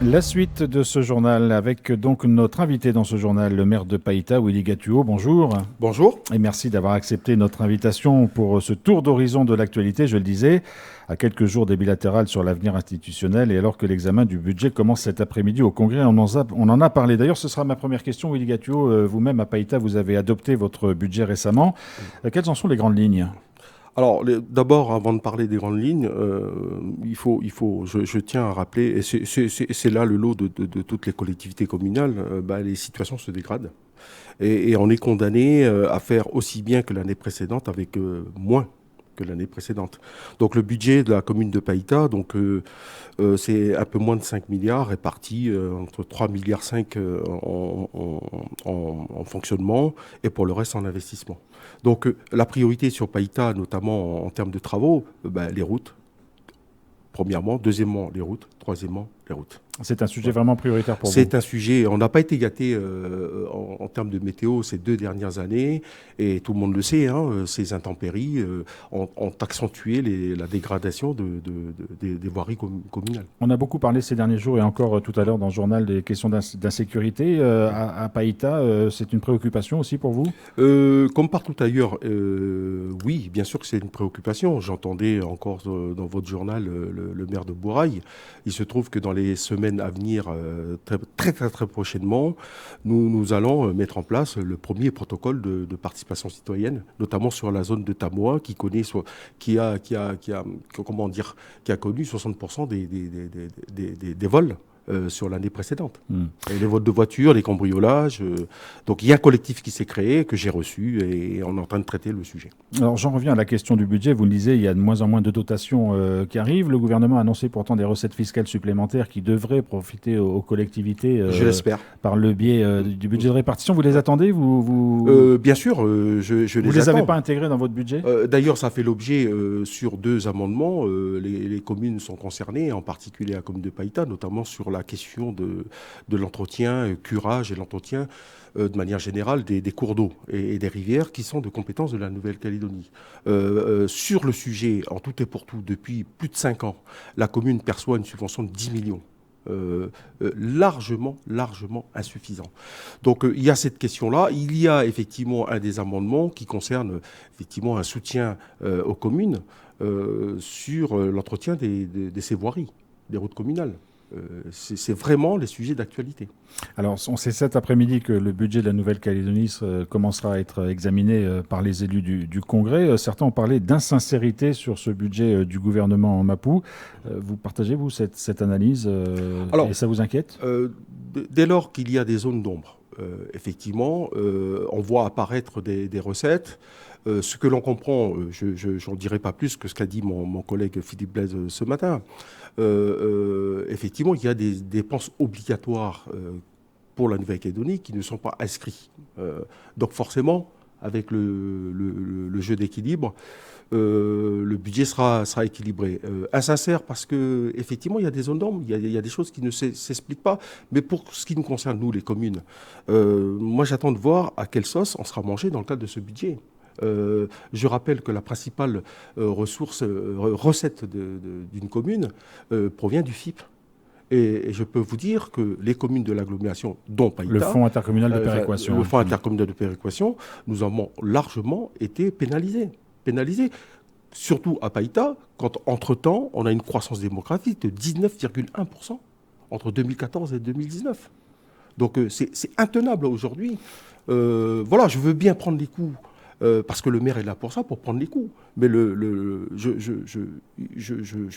La suite de ce journal avec donc notre invité dans ce journal, le maire de Païta, Willy Gatuot. Bonjour Bonjour. et merci d'avoir accepté notre invitation pour ce tour d'horizon de l'actualité, je le disais, à quelques jours des bilatérales sur l'avenir institutionnel et alors que l'examen du budget commence cet après-midi au Congrès, on en a parlé. D'ailleurs, ce sera ma première question, Willy Gatuot. Vous-même à Païta, vous avez adopté votre budget récemment. Quelles en sont les grandes lignes? Alors, d'abord, avant de parler des grandes lignes, je tiens à rappeler, et c'est là le lot de toutes les collectivités communales, les situations se dégradent. Et on est condamné à faire aussi bien que l'année précédente avec moins que l'année précédente. Donc le budget de la commune de Païta, c'est un peu moins de 5 milliards répartis entre 3,5 milliards en fonctionnement et pour le reste en investissement. Donc la priorité sur Païta, notamment en termes de travaux, les routes, premièrement, deuxièmement les routes, troisièmement les routes. C'est un sujet vraiment prioritaire pour vous? C'est un sujet, on n'a pas été gâté en termes de météo ces 2 dernières années, et tout le monde le sait, hein, ces intempéries ont accentué la dégradation des voiries communales. On a beaucoup parlé ces derniers jours et encore tout à l'heure dans le journal des questions d'insécurité. À Païta, c'est une préoccupation aussi pour vous? Comme partout ailleurs, oui, bien sûr que c'est une préoccupation. J'entendais encore dans votre journal le maire de Bourail. Il se trouve que dans les semaines à venir, très prochainement, nous allons mettre en place le premier protocole de participation citoyenne, notamment sur la zone de Tamoa, qui a connu 60% des vols sur l'année précédente. Et les vols de voitures, les cambriolages. Donc il y a un collectif qui s'est créé, que j'ai reçu, et on est en train de traiter le sujet. Alors j'en reviens à la question du budget. Vous le disiez, il y a de moins en moins de dotations qui arrivent. Le gouvernement a annoncé pourtant des recettes fiscales supplémentaires qui devraient profiter aux collectivités Je l'espère. par le biais du budget de répartition. Vous les attendez Bien sûr, je les attends. Vous les avez pas intégrés dans votre budget? D'ailleurs, ça fait l'objet sur 2 amendements. Les communes sont concernées, en particulier la commune de Païta, notamment sur la question de l'entretien, curage et l'entretien de manière générale des cours d'eau et des rivières qui sont de compétence de la Nouvelle-Calédonie. Sur le sujet, en tout et pour tout, depuis plus de 5 ans, la commune perçoit une subvention de 10 millions. Largement insuffisant. Donc il y a cette question-là. Il y a effectivement un des amendements qui concerne effectivement un soutien aux communes sur l'entretien de ces voiries, des routes communales. C'est vraiment les sujets d'actualité. Alors, on sait cet après-midi que le budget de la Nouvelle-Calédonie commencera à être examiné par les élus du Congrès. Certains ont parlé d'insincérité sur ce budget du gouvernement en Mapou. Vous partagez, vous, cette analyse Alors, et ça vous inquiète? Dès lors qu'il y a des zones d'ombre, effectivement, on voit apparaître des recettes. Ce que l'on comprend, je n'en dirai pas plus que ce qu'a dit mon collègue Philippe Blaise ce matin. Effectivement, il y a des dépenses obligatoires pour la Nouvelle-Calédonie qui ne sont pas inscrites. Donc forcément, avec le jeu d'équilibre, le budget sera équilibré. Insincère parce qu'effectivement, il y a des zones d'ombre, il y a des choses qui ne s'expliquent pas. Mais pour ce qui nous concerne, nous, les communes, moi j'attends de voir à quelle sauce on sera mangé dans le cadre de ce budget. Je rappelle que la principale recette d'une commune provient du FIP. Et je peux vous dire que les communes de l'agglomération, dont Païta, le Fonds intercommunal de péréquation. Le Fonds intercommunal de péréquation, nous avons largement été pénalisés. Surtout à Païta, quand entre-temps, on a une croissance démographique de 19,1% entre 2014 et 2019. Donc c'est intenable aujourd'hui. Voilà, je veux bien prendre les coups. Parce que le maire est là pour ça, pour prendre les coups. Mais je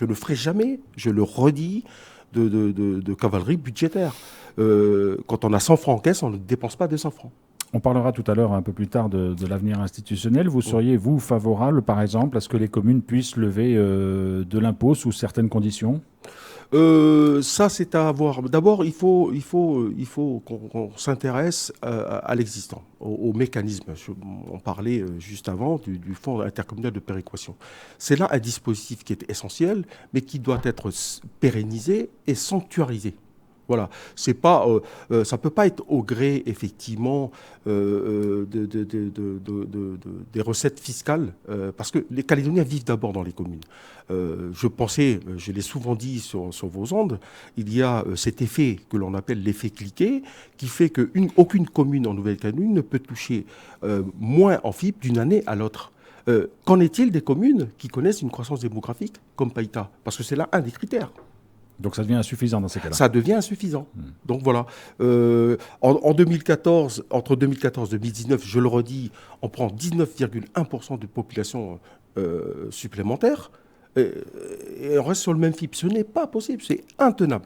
ne ferai jamais, je le redis, de cavalerie budgétaire. Quand on a 100 francs en caisse, on ne dépense pas 200 francs. On parlera tout à l'heure un peu plus tard de l'avenir institutionnel. Vous seriez, vous, favorable, par exemple, à ce que les communes puissent lever de l'impôt sous certaines conditions? Ça, c'est à voir. D'abord, il faut qu'on s'intéresse à l'existant, au mécanisme. On parlait juste avant du Fonds intercommunal de péréquation. C'est là un dispositif qui est essentiel, mais qui doit être pérennisé et sanctuarisé. Voilà, c'est pas, ça peut pas être au gré effectivement des recettes fiscales, parce que les Calédoniens vivent d'abord dans les communes. Je l'ai souvent dit sur vos ondes, il y a cet effet que l'on appelle l'effet cliquet, qui fait qu'aucune commune en Nouvelle-Calédonie ne peut toucher moins en fibre d'une année à l'autre. Qu'en est-il des communes qui connaissent une croissance démographique comme Païta? Parce que c'est là un des critères. Donc ça devient insuffisant dans ces cas-là. Ça devient insuffisant. Donc voilà. En 2014, entre 2014 et 2019, je le redis, on prend 19,1% de population supplémentaire et on reste sur le même FIP. Ce n'est pas possible, c'est intenable.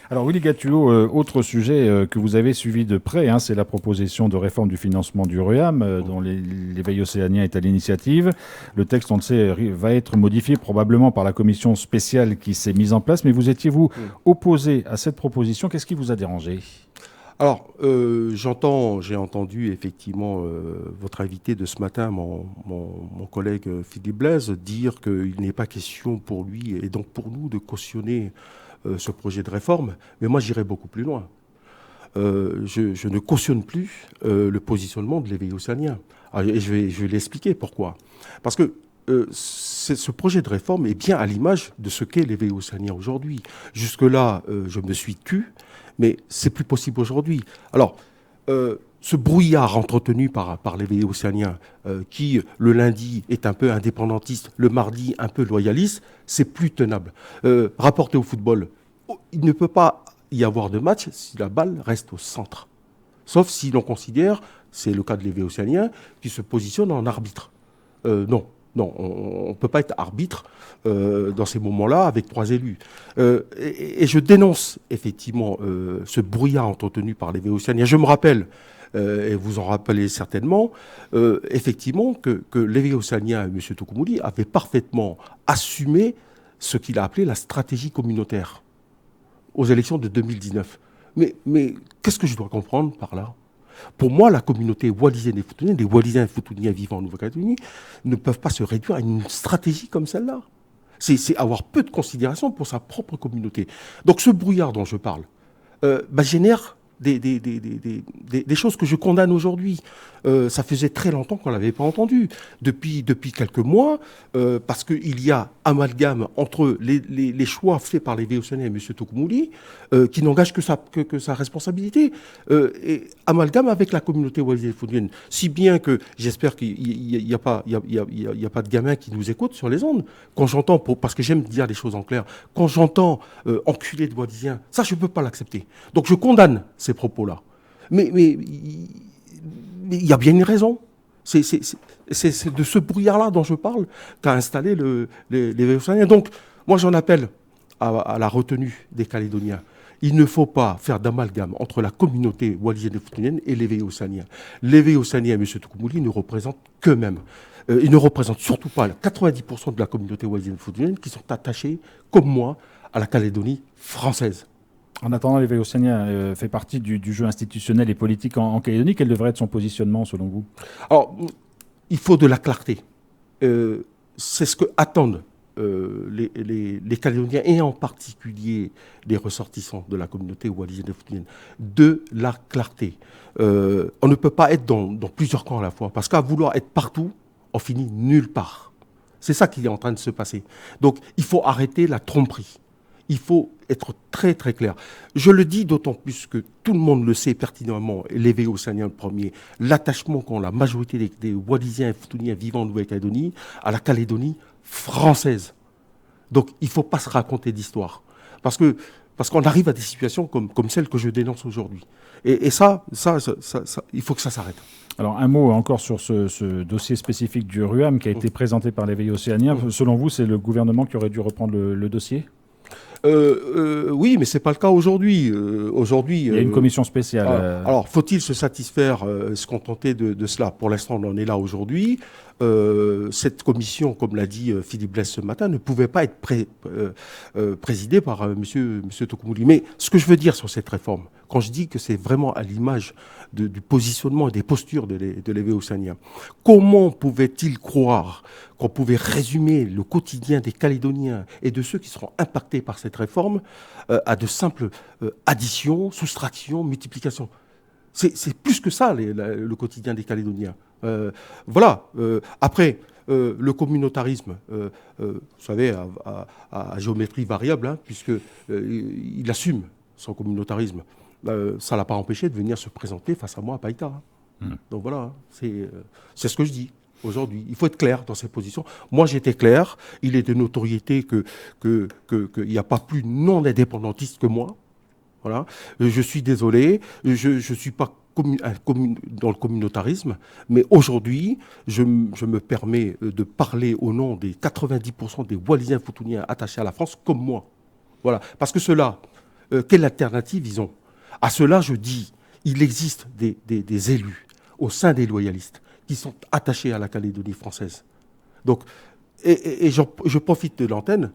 Alors Willy Gatuot, autre sujet que vous avez suivi de près, hein, c'est la proposition de réforme du financement du RUAM, dont l'éveil océanien est à l'initiative. Le texte, on le sait, va être modifié probablement par la commission spéciale qui s'est mise en place, mais vous étiez-vous opposé à cette proposition? Qu'est-ce qui vous a dérangé? Alors, j'ai entendu effectivement votre invité de ce matin, mon collègue Philippe Blaise, dire qu'il n'est pas question pour lui et donc pour nous de cautionner ce projet de réforme, mais moi j'irai beaucoup plus loin. Je ne cautionne plus le positionnement de l'éveil océanien. Et je vais l'expliquer pourquoi. Parce que ce projet de réforme est bien à l'image de ce qu'est l'éveil océanien aujourd'hui. Jusque-là, je me suis tu, mais c'est plus possible aujourd'hui. Alors, ce brouillard entretenu par l'éveil océanien, qui le lundi est un peu indépendantiste, le mardi un peu loyaliste, c'est plus tenable. Rapporté au football, il ne peut pas y avoir de match si la balle reste au centre. Sauf si l'on considère, c'est le cas de l'éveil océanien, qui se positionne en arbitre. Non, on ne peut pas être arbitre dans ces moments-là avec 3 élus. Et je dénonce effectivement ce brouillard entretenu par l'éveil océanien. Je me rappelle, et vous en rappelez certainement, effectivement que l'éveil océanien, M. Toukoumouli, avait parfaitement assumé ce qu'il a appelé la stratégie communautaire aux élections de 2019. Mais qu'est-ce que je dois comprendre par là? Pour moi, la communauté wallisienne et futunienne, les Wallisiens et Futuniens vivant en Nouvelle-Calédonie, ne peuvent pas se réduire à une stratégie comme celle-là. C'est avoir peu de considération pour sa propre communauté. Donc ce brouillard dont je parle génère des choses que je condamne aujourd'hui. Ça faisait très longtemps qu'on ne l'avait pas entendu. Depuis quelques mois, parce qu'il y a amalgame entre les choix faits par les Véocéaniens et M. Toukoumouli, qui n'engagent que sa responsabilité, et amalgame avec la communauté wallisienne. Si bien que j'espère qu'il n'y a pas de gamins qui nous écoutent sur les ondes. Quand j'entends, parce que j'aime dire les choses en clair, quand j'entends enculé de Wallisiens, ça je ne peux pas l'accepter. Donc je condamne ces propos-là. Mais il y a bien une raison. C'est de ce brouillard-là dont je parle qu'a installé les Véocéaniens. Donc, moi, j'en appelle à la retenue des Calédoniens. Il ne faut pas faire d'amalgame entre la communauté wallisienne et futunienne et les Véocéaniens. Les Véocéaniens, M. Toukoumouli, ne représentent qu'eux-mêmes. Ils ne représentent surtout pas 90% de la communauté wallisienne et futunienne qui sont attachés, comme moi, à la Calédonie française. En attendant, l'éveil océanien fait partie du jeu institutionnel et politique en Calédonie. Quel devrait être son positionnement, selon vous? Alors, il faut de la clarté. C'est ce que attendent les Calédoniens, et en particulier les ressortissants de la communauté wallisienne et futunienne. De la clarté. On ne peut pas être dans plusieurs camps à la fois, parce qu'à vouloir être partout, on finit nulle part. C'est ça qui est en train de se passer. Donc, il faut arrêter la tromperie. Il faut être très très clair. Je le dis d'autant plus que tout le monde le sait pertinemment, les Véocéaniens le premier, l'attachement qu'ont la majorité des Wallisiens et Futuniens vivant en Nouvelle-Calédonie à la Calédonie française. Donc il ne faut pas se raconter d'histoire. Parce qu'on arrive à des situations comme celle que je dénonce aujourd'hui. Et ça, il faut que ça s'arrête. Alors un mot encore sur ce dossier spécifique du RUAM qui a été présenté par l'éveil océanien. Selon vous, c'est le gouvernement qui aurait dû reprendre le dossier ? Oui, mais ce n'est pas le cas aujourd'hui. Il y a une commission spéciale. Alors, faut-il se satisfaire, se contenter de cela? Pour l'instant, on en est là aujourd'hui. cette commission, comme l'a dit Philippe Blaise ce matin, ne pouvait pas être présidée par monsieur Tocoumouli. Mais ce que je veux dire sur cette réforme, quand je dis que c'est vraiment à l'image du positionnement et des postures de l'évêque Oussanien, comment pouvait-il croire qu'on pouvait résumer le quotidien des Calédoniens et de ceux qui seront impactés par cette réforme à de simples additions, soustractions, multiplications? C'est plus que ça, le quotidien des Calédoniens. Voilà. Après, le communautarisme, vous savez, à géométrie variable, hein, puisqu'il assume son communautarisme. Ça ne l'a pas empêché de venir se présenter face à moi à Païta. Hein. Donc voilà, c'est ce que je dis aujourd'hui. Il faut être clair dans ses positions. Moi, j'étais clair. Il est de notoriété qu'il n'y a pas plus non-indépendantiste que moi. Voilà. Je suis désolé, je ne suis pas dans le communautarisme, mais aujourd'hui, je me permets de parler au nom des 90% des Wallisiens Futuniens attachés à la France comme moi. Voilà. Parce que ceux-là, quelle alternative ils ont? À cela, je dis, il existe des élus au sein des loyalistes qui sont attachés à la Calédonie française. Donc, je profite de l'antenne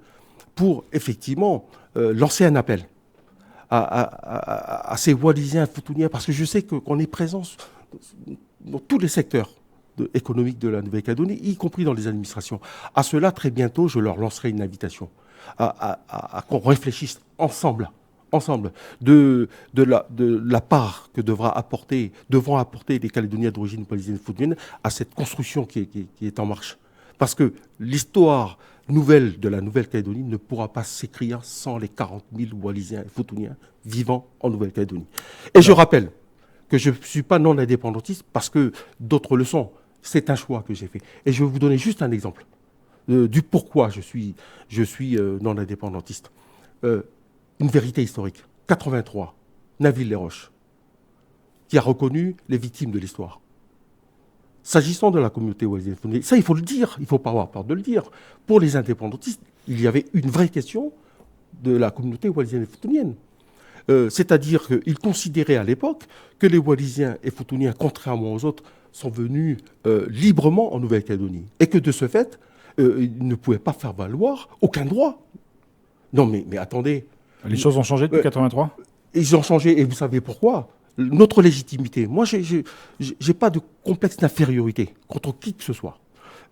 pour effectivement lancer un appel à ces Wallisiens Futuniens, parce que je sais qu'on est présent dans tous les secteurs économiques de la Nouvelle-Calédonie, y compris dans les administrations. À cela, très bientôt, je leur lancerai une invitation à qu'on réfléchisse ensemble de la part que devront apporter les Calédoniens d'origine wallisienne futunienne à cette construction qui est en marche. Parce que l'histoire nouvelle de la Nouvelle-Calédonie ne pourra pas s'écrire sans les 40 000 Wallisiens et Futuniens vivant en Nouvelle-Calédonie. Et je rappelle que je ne suis pas non-indépendantiste parce que d'autres le sont. C'est un choix que j'ai fait. Et je vais vous donner juste un exemple du pourquoi je suis non-indépendantiste. Une vérité historique. 83, Naville-les-Roches, qui a reconnu les victimes de l'histoire. S'agissant de la communauté wallisienne, ça il faut le dire, il ne faut pas avoir peur de le dire. Pour les indépendantistes, il y avait une vraie question de la communauté wallisienne et futunienne. C'est-à-dire qu'ils considéraient à l'époque que les Wallisiens et Futuniens, contrairement aux autres, sont venus librement en Nouvelle-Calédonie. Et que de ce fait, ils ne pouvaient pas faire valoir aucun droit. Non mais attendez. Les choses ont changé depuis 83 ? Ils ont changé, et vous savez pourquoi ? Notre légitimité. Moi, je n'ai pas de complexe d'infériorité contre qui que ce soit.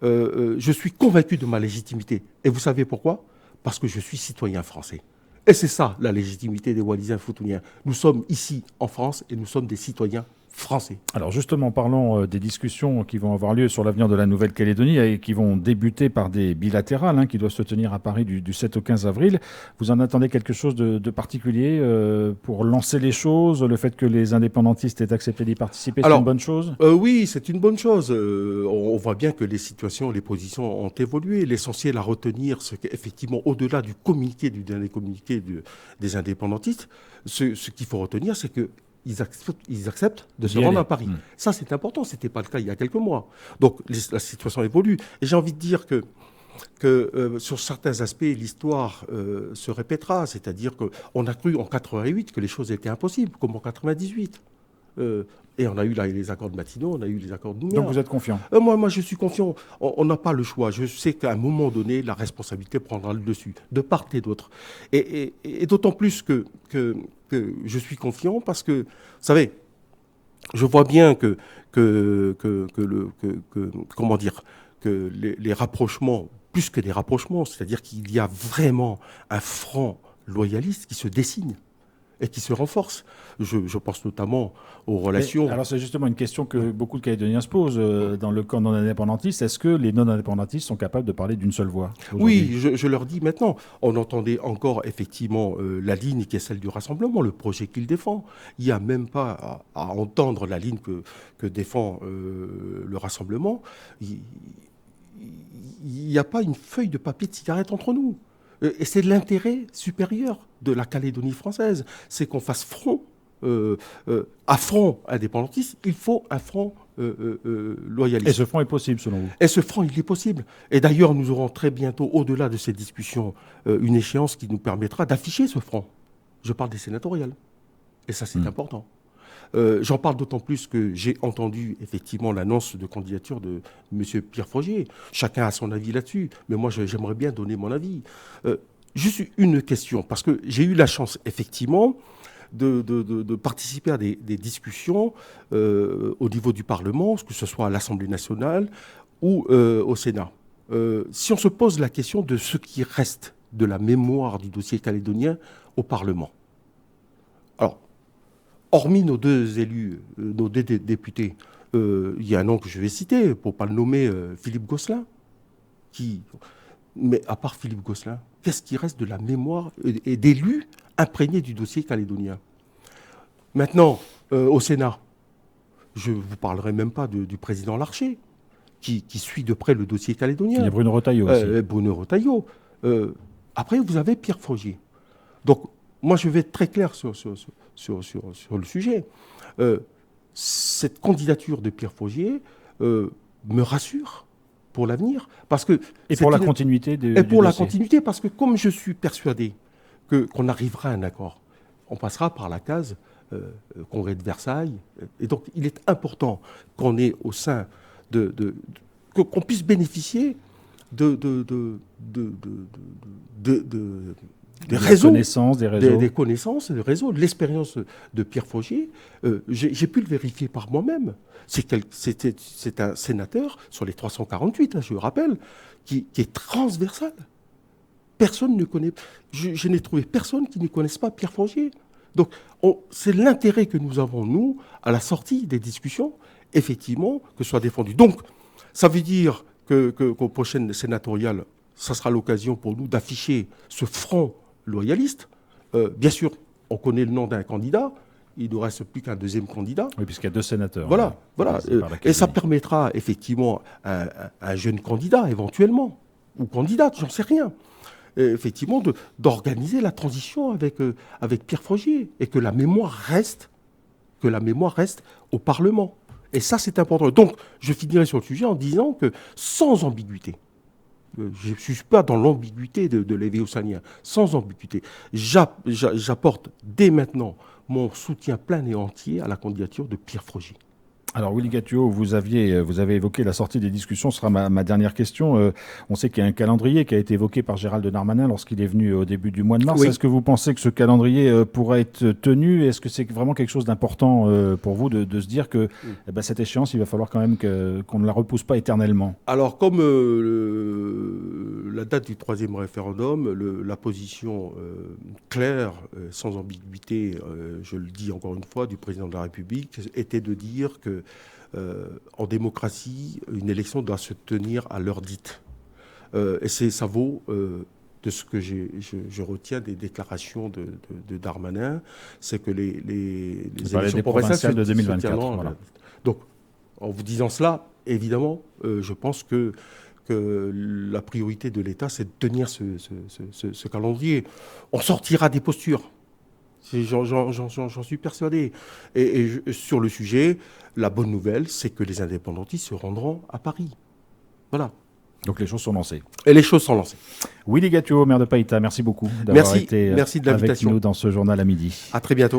Je suis convaincu de ma légitimité. Et vous savez pourquoi ? Parce que je suis citoyen français. Et c'est ça, la légitimité des Wallisiens Futuniens. Nous sommes ici en France et nous sommes des citoyens français. Alors justement, parlons des discussions qui vont avoir lieu sur l'avenir de la Nouvelle-Calédonie et qui vont débuter par des bilatérales qui doivent se tenir à Paris du 7 au 15 avril. Vous en attendez quelque chose de particulier pour lancer les choses? Le fait que les indépendantistes aient accepté d'y participer, c'est une bonne chose? Oui, c'est une bonne chose. On voit bien que les situations, les positions ont évolué. L'essentiel à retenir, c'est qu'effectivement, au-delà du dernier communiqué des indépendantistes, ce qu'il faut retenir, c'est que ils acceptent de se rendre à Paris. Ça, c'est important. Ce n'était pas le cas il y a quelques mois. Donc, la situation évolue. Et j'ai envie de dire que sur certains aspects, l'histoire se répétera. C'est-à-dire qu'on a cru en 88 que les choses étaient impossibles, comme en 98. Et on a eu les accords de Matignon, on a eu les accords de Nouméa. Donc vous êtes confiant? Moi, je suis confiant. On n'a pas le choix. Je sais qu'à un moment donné, la responsabilité prendra le dessus, de part et d'autre. Et d'autant plus que je suis confiant parce que, vous savez, je vois bien que les rapprochements, plus que des rapprochements, c'est-à-dire qu'il y a vraiment un front loyaliste qui se dessine et qui se renforce. Je pense notamment aux relations... Alors c'est justement une question que beaucoup de Calédoniens se posent dans le camp non-indépendantiste. Est-ce que les non-indépendantistes sont capables de parler d'une seule voix? Oui, je leur dis maintenant. On entendait encore effectivement la ligne qui est celle du rassemblement, le projet qu'il défend. Il n'y a même pas à entendre la ligne que défend le rassemblement. Il n'y a pas une feuille de papier de cigarette entre nous. Et c'est l'intérêt supérieur de la Calédonie française. C'est qu'on fasse front, à front indépendantiste, il faut un front loyaliste. Et ce front est possible, selon vous? Et ce front, il est possible. Et d'ailleurs, nous aurons très bientôt, au-delà de ces discussions, une échéance qui nous permettra d'afficher ce front. Je parle des sénatoriales. Et ça, c'est important. J'en parle d'autant plus que j'ai entendu effectivement l'annonce de candidature de M. Pierre Frogier. Chacun a son avis là-dessus, mais moi j'aimerais bien donner mon avis. Juste une question, parce que j'ai eu la chance effectivement de participer à des discussions au niveau du Parlement, que ce soit à l'Assemblée nationale ou au Sénat. Si on se pose la question de ce qui reste de la mémoire du dossier calédonien au Parlement. Alors, hormis nos deux élus, nos deux députés, il y a un nom que je vais citer, pour ne pas le nommer, Philippe Gosselin. Mais à part Philippe Gosselin, qu'est-ce qui reste de la mémoire et d'élus imprégnés du dossier calédonien? Maintenant, au Sénat, je ne vous parlerai même pas du président Larcher, qui suit de près le dossier calédonien. Il y a Bruno Retailleau aussi. Bruno Retailleau. Après, vous avez Pierre Frogier. Donc, moi, je vais être très clair sur le sujet. Cette candidature de Pierre Frogier me rassure pour l'avenir. Et pour la continuité du la dossier. continuité, parce que comme je suis persuadé qu'on arrivera à un accord, on passera par la case Congrès de Versailles. Et donc, il est important qu'on ait au sein qu'on puisse bénéficier des réseaux, des connaissances, des réseaux, de l'expérience de Pierre Frogier. J'ai pu le vérifier par moi-même. C'est un sénateur sur les 348, je le rappelle, qui est transversal. Personne ne connaît. Je n'ai trouvé personne qui ne connaisse pas Pierre Frogier. Donc, c'est l'intérêt que nous avons, nous, à la sortie des discussions, effectivement, que ce soit défendu. Donc, ça veut dire qu'aux prochaines sénatoriales, ça sera l'occasion pour nous d'afficher ce front loyaliste. Bien sûr, on connaît le nom d'un candidat. Il ne nous reste plus qu'un deuxième candidat. Oui, puisqu'il y a 2 sénateurs. Voilà. Et ça permettra effectivement à un jeune candidat, éventuellement, ou candidate, j'en sais rien, effectivement, d'organiser la transition avec Pierre Frogier. Et que la mémoire reste au Parlement. Et ça, c'est important. Donc, je finirai sur le sujet en disant que, sans ambiguïté, je ne suis pas dans l'ambiguïté de l'évéosanien, sans ambiguïté, j'apporte dès maintenant mon soutien plein et entier à la candidature de Pierre Frogier. Alors Willy Gatuot, vous avez évoqué la sortie des discussions, ce sera ma dernière question. On sait qu'il y a un calendrier qui a été évoqué par Gérald Darmanin lorsqu'il est venu au début du mois de mars. Oui. Est-ce que vous pensez que ce calendrier pourra être tenu? Est-ce que c'est vraiment quelque chose d'important pour vous de se dire que cette échéance, il va falloir quand même qu'on ne la repousse pas éternellement? Alors comme la date du 3e référendum, la position claire, sans ambiguïté, je le dis encore une fois, du président de la République, était de dire que en démocratie, une élection doit se tenir à l'heure dite. Et ça vaut de ce que je retiens des déclarations de Darmanin, c'est que les élections provinciales de 2024. Voilà. Donc, en vous disant cela, évidemment, je pense que la priorité de l'État, c'est de tenir ce calendrier. On sortira des postures. J'en suis persuadé. Et sur le sujet, la bonne nouvelle, c'est que les indépendantistes se rendront à Paris. Voilà. Donc les choses sont lancées. Et les choses sont lancées. Willy Gatuot, maire de Païta, merci beaucoup d'avoir été avec nous dans ce journal à midi. À très bientôt.